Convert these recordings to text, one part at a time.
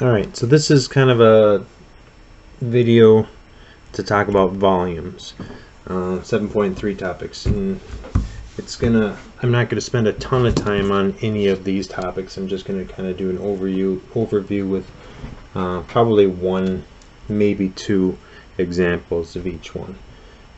Alright, so this is kind of a video to talk about volumes. 7.3 topics, and I'm not gonna spend a ton of time on any of these topics. I'm just gonna kind of do an overview with probably one, maybe two examples of each one.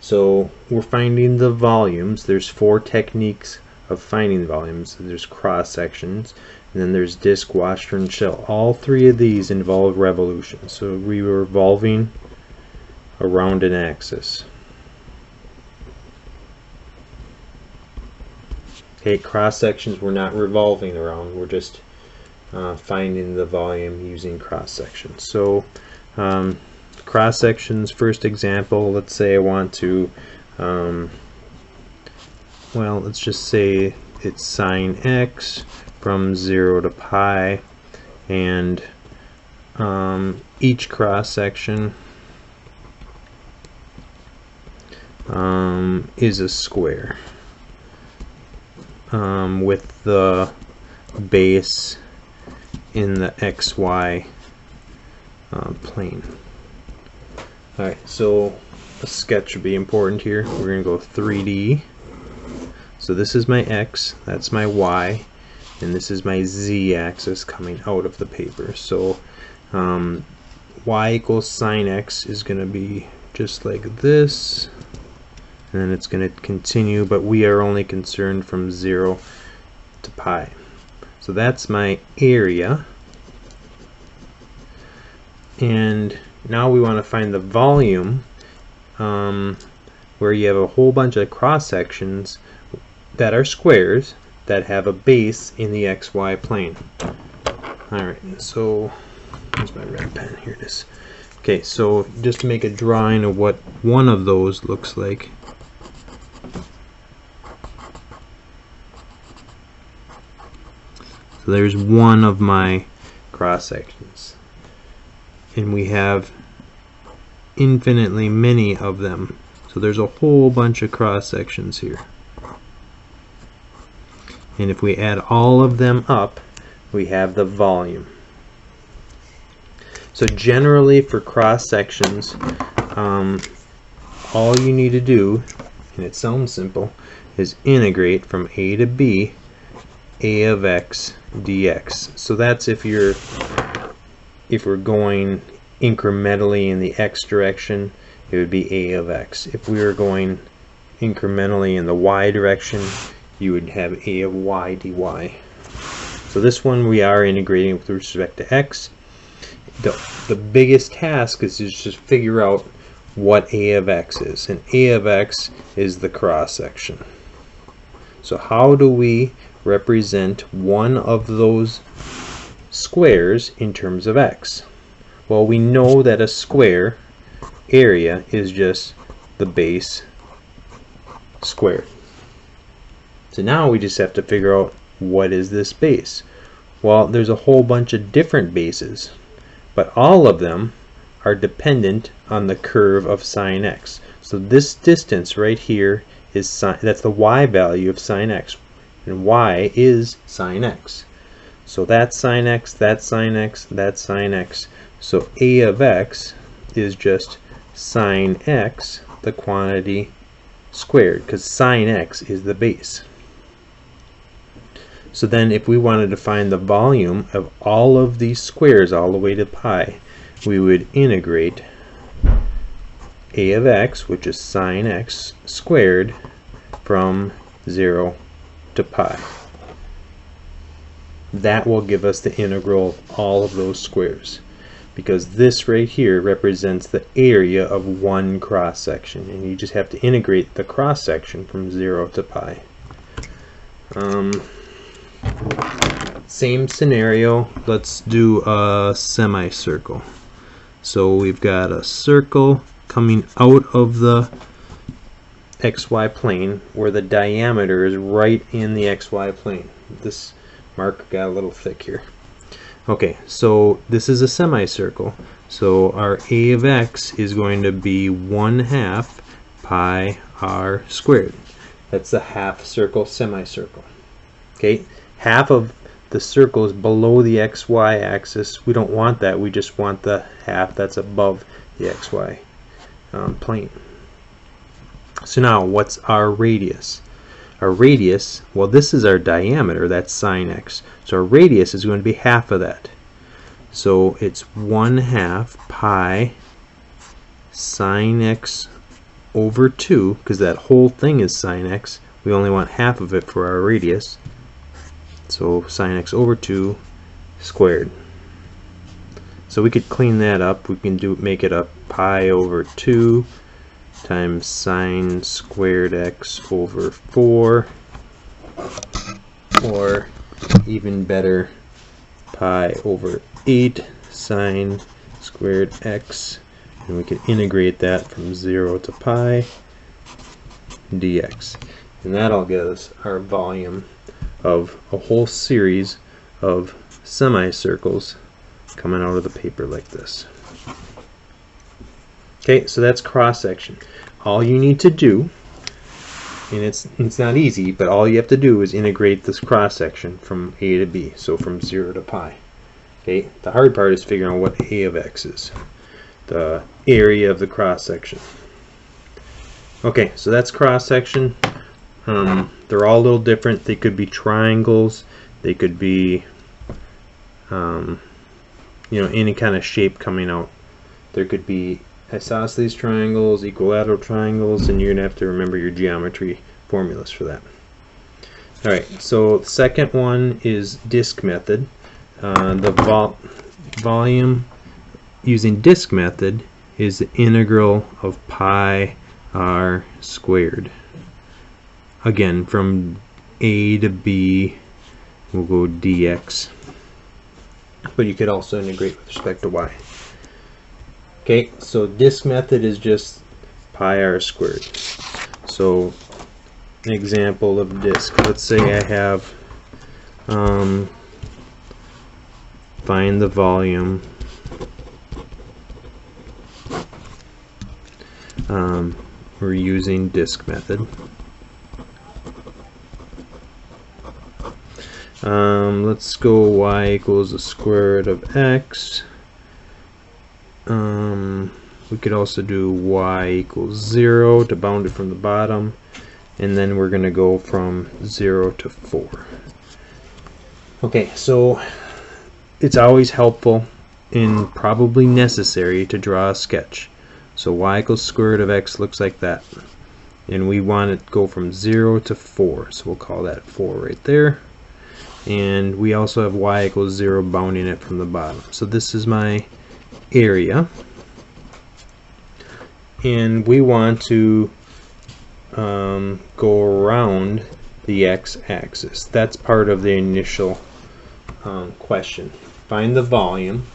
So we're finding the volumes. There's 4 techniques of finding volumes. There's cross sections, and then there's disc, washer, and shell. All 3 of these involve revolution. So we were revolving around an axis. Okay, cross sections we're not revolving around. We're just finding the volume using cross sections. So cross sections, first example, let's say I want to well, let's just say it's sine x from 0 to pi, and each cross section is a square with the base in the xy plane. Alright, so a sketch would be important here. We're going to go 3D. So this is my x, that's my y, and this is my z axis coming out of the paper. So y equals sine x is going to be just like this, and then it's going to continue, but we are only concerned from 0 to pi. So that's my area, and now we want to find the volume, where you have a whole bunch of cross sections that are squares that have a base in the xy plane. Alright, so here's my red pen. Here it is. Okay, so just to make a drawing of what one of those looks like. So there's one of my cross sections, and we have infinitely many of them. So there's a whole bunch of cross sections here. And if we add all of them up, we have the volume. So generally for cross sections, all you need to do, and it sounds simple, is integrate from a to b a of x dx. So that's if we're going incrementally in the x direction, it would be a of x. If we were going incrementally in the y direction, you would have a of y dy. So this one we are integrating with respect to x. The biggest task is to just figure out what a of x is, and a of x is the cross section. So how do we represent one of those squares in terms of x? Well, we know that a square area is just the base squared. So now we just have to figure out, what is this base? Well, there's a whole bunch of different bases, but all of them are dependent on the curve of sine x. So this distance right here is that's the y value of sine x, and y is sine x. So that's sine x, that's sine x, that's sine x. So a of x is just sine x, the quantity squared, because sine x is the base. So then if we wanted to find the volume of all of these squares all the way to pi, we would integrate a of x, which is sine x squared, from 0 to pi. That will give us the integral of all of those squares, because this right here represents the area of one cross section, and you just have to integrate the cross section from 0 to pi. Same scenario, let's do a semicircle. So we've got a circle coming out of the xy plane where the diameter is right in the xy plane. This mark got a little thick here. Okay, so this is a semicircle. So our a of x is going to be 1/2 pi r squared. That's the half circle semicircle. Okay, half of the circle is below the XY axis. We don't want that. We just want the half that's above the XY plane. So now, what's our radius? Our radius, well, this is our diameter, that's sine x. So our radius is going to be half of that. So it's 1/2 pi sine x over 2, because that whole thing is sine x. We only want half of it for our radius. So sine x over 2 squared. So we could clean that up. We can make it a pi over 2 times sine squared x over 4, or even better, pi over 8 sine squared x, and we can integrate that from 0 to pi dx, and that'll give us our volume of a whole series of semicircles coming out of the paper like this. Okay, so that's cross section. All you need to do, and it's not easy, but all you have to do is integrate this cross section from a to b, so from 0 to pi. Okay, the hard part is figuring out what a of x is, the area of the cross section. Okay, so that's cross section. They're all a little different. They could be triangles. They could be, any kind of shape coming out. There could be isosceles triangles, equilateral triangles, and you're going to have to remember your geometry formulas for that. Alright, so the second one is disk method. The volume using disk method is the integral of pi r squared. Again, from a to b, we'll go dx. But you could also integrate with respect to y. Okay, so disk method is just pi r squared. So an example of disk. Let's say I have find the volume. We're using disk method. Let's go y equals the square root of x. We could also do y equals 0 to bound it from the bottom, and then we're going to go from 0 to 4. Okay, so it's always helpful and probably necessary to draw a sketch. So y equals square root of x looks like that, and we want it to go from 0 to 4, so we'll call that 4 right there. And we also have y equals 0 bounding it from the bottom. So this is my area, and we want to go around the x-axis. That's part of the initial question. Find the volume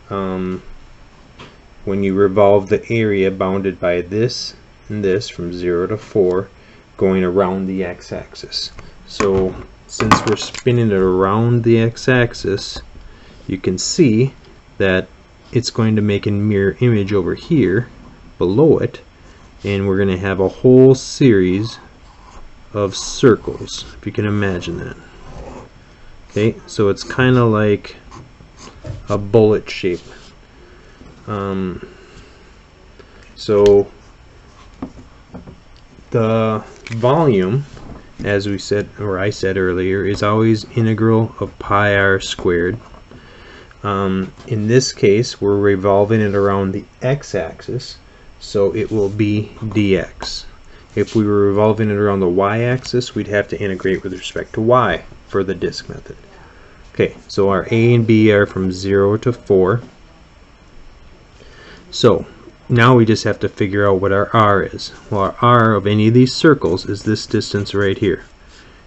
when you revolve the area bounded by this and this from 0 to 4 going around the x-axis. So since we're spinning it around the x-axis, you can see that it's going to make a mirror image over here below it, and we're going to have a whole series of circles, if you can imagine that. Okay, so it's kind of like a bullet shape. So the volume, as we said, or I said earlier, is always integral of pi r squared. In this case, we're revolving it around the x-axis, so it will be dx. If we were revolving it around the y-axis, we'd have to integrate with respect to y for the disk method. Okay, so our a and b are from 0 to 4. So now we just have to figure out what our r is. Well, our r of any of these circles is this distance right here,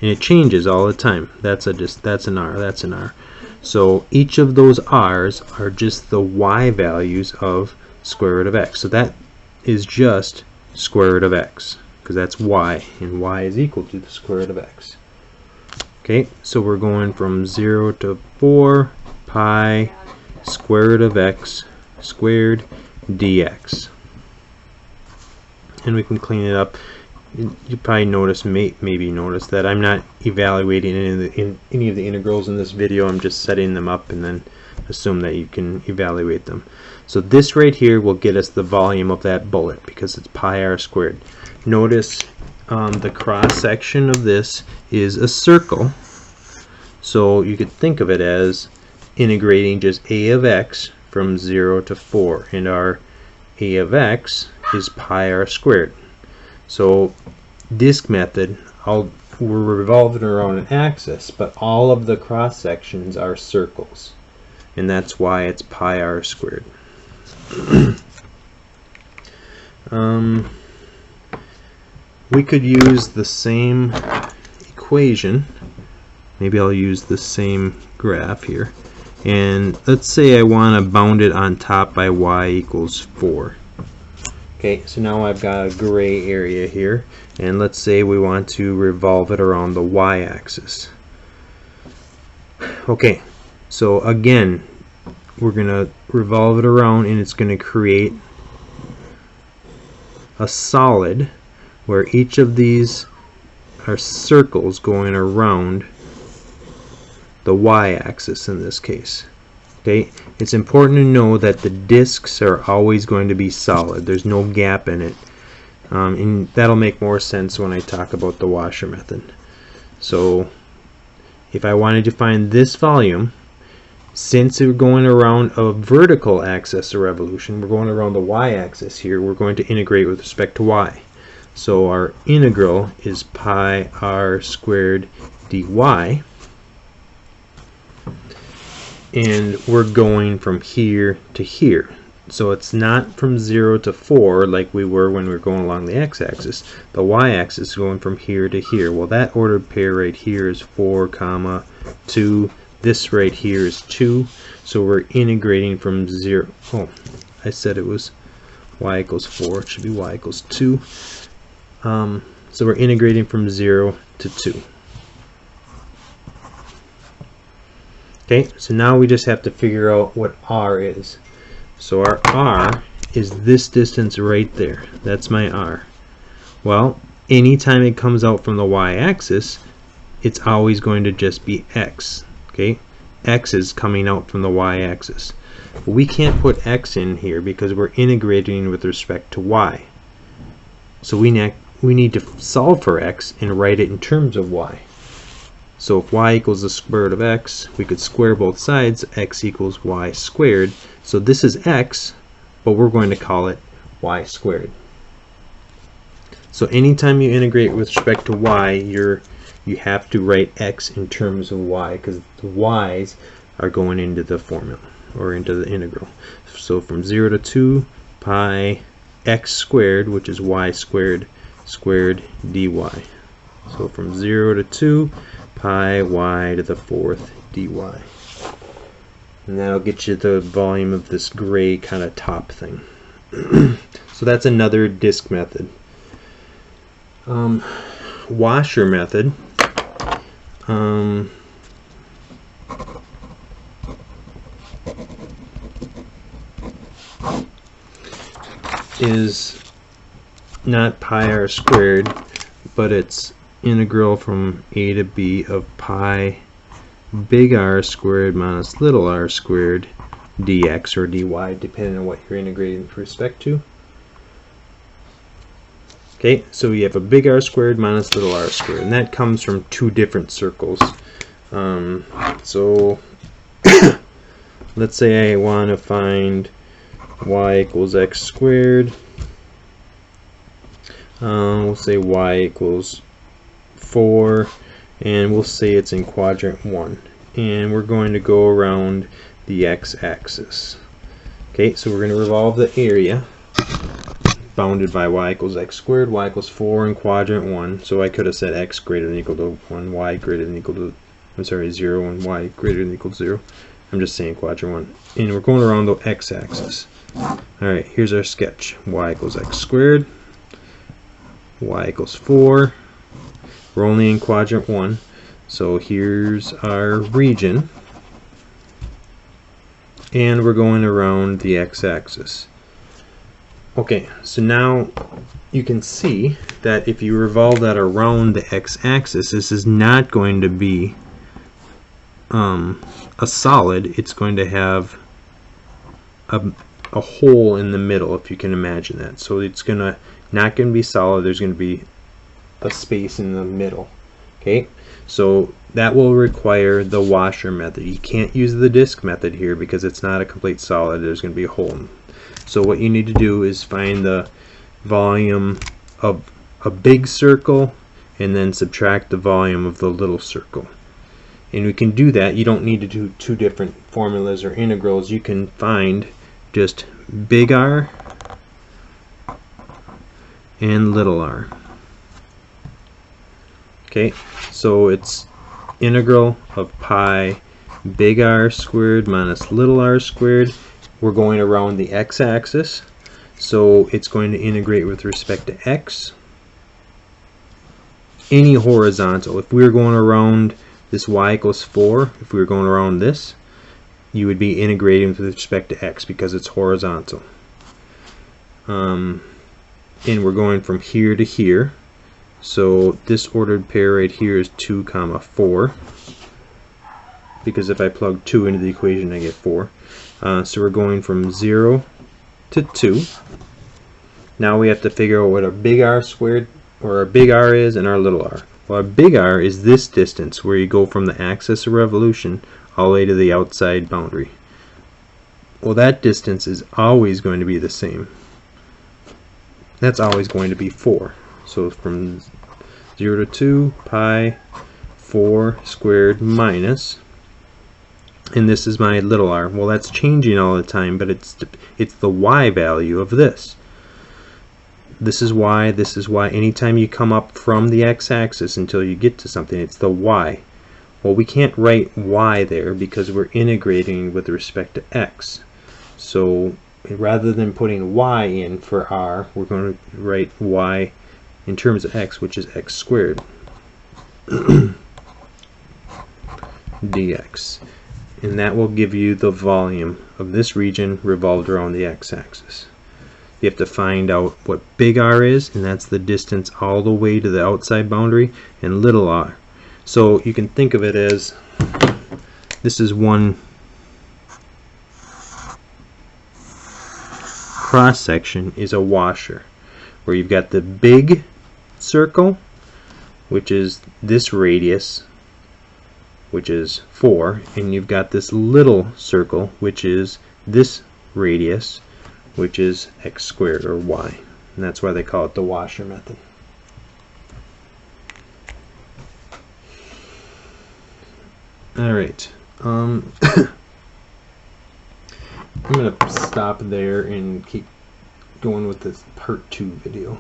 and it changes all the time. That's an r, that's an r. So each of those r's are just the y values of square root of x. So that is just square root of x, because that's y, and y is equal to the square root of x. Okay, so we're going from 0 to 4 pi square root of x squared dx. And we can clean it up. you probably notice, maybe notice that I'm not evaluating any of the integrals in this video. I'm just setting them up and then assume that you can evaluate them. So this right here will get us the volume of that bullet because it's pi r squared. Notice the cross section of this is a circle, so you could think of it as integrating just a of x from 0 to 4, and our a of x is pi r squared. So disk method, we're revolving around an axis, but all of the cross sections are circles, and that's why it's pi r squared. We could use the same equation. Maybe I'll use the same graph here, and let's say I want to bound it on top by y equals 4. Okay, so now I've got a gray area here, and let's say we want to revolve it around the y-axis. Okay, so again, we're going to revolve it around, and it's going to create a solid where each of these are circles going around the y-axis in this case. Okay, it's important to know that the disks are always going to be solid. There's no gap in it, and that'll make more sense when I talk about the washer method. So if I wanted to find this volume, since we're going around a vertical axis of revolution, we're going around the y-axis here, we're going to integrate with respect to y. So our integral is pi r squared dy, and we're going from here to here. So it's not from 0 to 4 like we were when we were going along the x-axis. The y-axis is going from here to here. Well, that ordered pair right here is 4, 2. This right here is 2. So we're integrating from 0. Oh, I said it was y equals 4. It should be y equals 2. So we're integrating from 0 to 2. Okay, so now we just have to figure out what r is. So our r is this distance right there. That's my r. Well, anytime it comes out from the y-axis, it's always going to just be x. Okay, x is coming out from the y-axis. But we can't put x in here because we're integrating with respect to y. So we need to solve for x and write it in terms of y. So if y equals the square root of x, we could square both sides. X equals y squared. So this is x, but we're going to call it y squared. So anytime you integrate with respect to y, you have to write x in terms of y, because the y's are going into the formula or into the integral. So from 0 to 2, pi x squared, which is y squared, squared dy. So from 0 to 2, pi y to the 4th dy. And that'll get you the volume of this gray kind of top thing. So that's another disk method. Washer method. Is not pi r squared, but it's integral from a to b of pi big R squared minus little r squared dx or dy, depending on what you're integrating with respect to. Okay, so we have a big R squared minus little r squared, and that comes from two different circles. So let's say I want to find y equals x squared. We'll say y equals 4, and we'll say it's in quadrant 1, and we're going to go around the x-axis. Okay, so we're going to revolve the area bounded by y equals x squared, y equals 4 in quadrant 1. So I could have said x greater than or equal to 1, y greater than or equal to, 0, and y greater than or equal to 0. I'm just saying quadrant 1. And we're going around the x-axis. Alright, here's our sketch. Y equals x squared, y equals 4. We're only in quadrant 1. So here's our region. And we're going around the x-axis. Okay, so now you can see that if you revolve that around the x-axis, this is not going to be a solid. It's going to have a hole in the middle, if you can imagine that. So it's not going to be solid. There's going to be a space in the middle. Okay, so that will require the washer method. You can't use the disk method here because it's not a complete solid. There's going to be a hole. So what you need to do is find the volume of a big circle and then subtract the volume of the little circle. And we can do that. You don't need to do two different formulas or integrals. You can find just big R and little r. Okay, so it's integral of pi big R squared minus little r squared. We're going around the x-axis, so it's going to integrate with respect to x. Any horizontal, if we were going around this y equals 4, if we were going around this, you would be integrating with respect to x because it's horizontal. And we're going from here to here. So this ordered pair right here is 2, 4. Because if I plug 2 into the equation, I get 4. So we're going from 0 to 2. Now we have to figure out what our big R squared, or our big R is, and our little r. Well, our big R is this distance where you go from the axis of revolution all the way to the outside boundary. Well, that distance is always going to be the same. That's always going to be 4. So from 0 to 2, pi 4 squared minus, and this is my little r. Well, that's changing all the time, but it's the y value of this. This is y, this is y. Anytime you come up from the x-axis until you get to something, it's the y. Well, we can't write y there because we're integrating with respect to x. So rather than putting y in for r, we're going to write y in terms of x, which is x squared dx. And that will give you the volume of this region revolved around the x-axis. You have to find out what big R is, and that's the distance all the way to the outside boundary, and little r. So you can think of it as this is one cross section is a washer, where you've got the big circle, which is this radius, which is 4, and you've got this little circle, which is this radius, which is x squared, or y. And that's why they call it the washer method. Alright, I'm going to stop there and keep going with this part 2 video.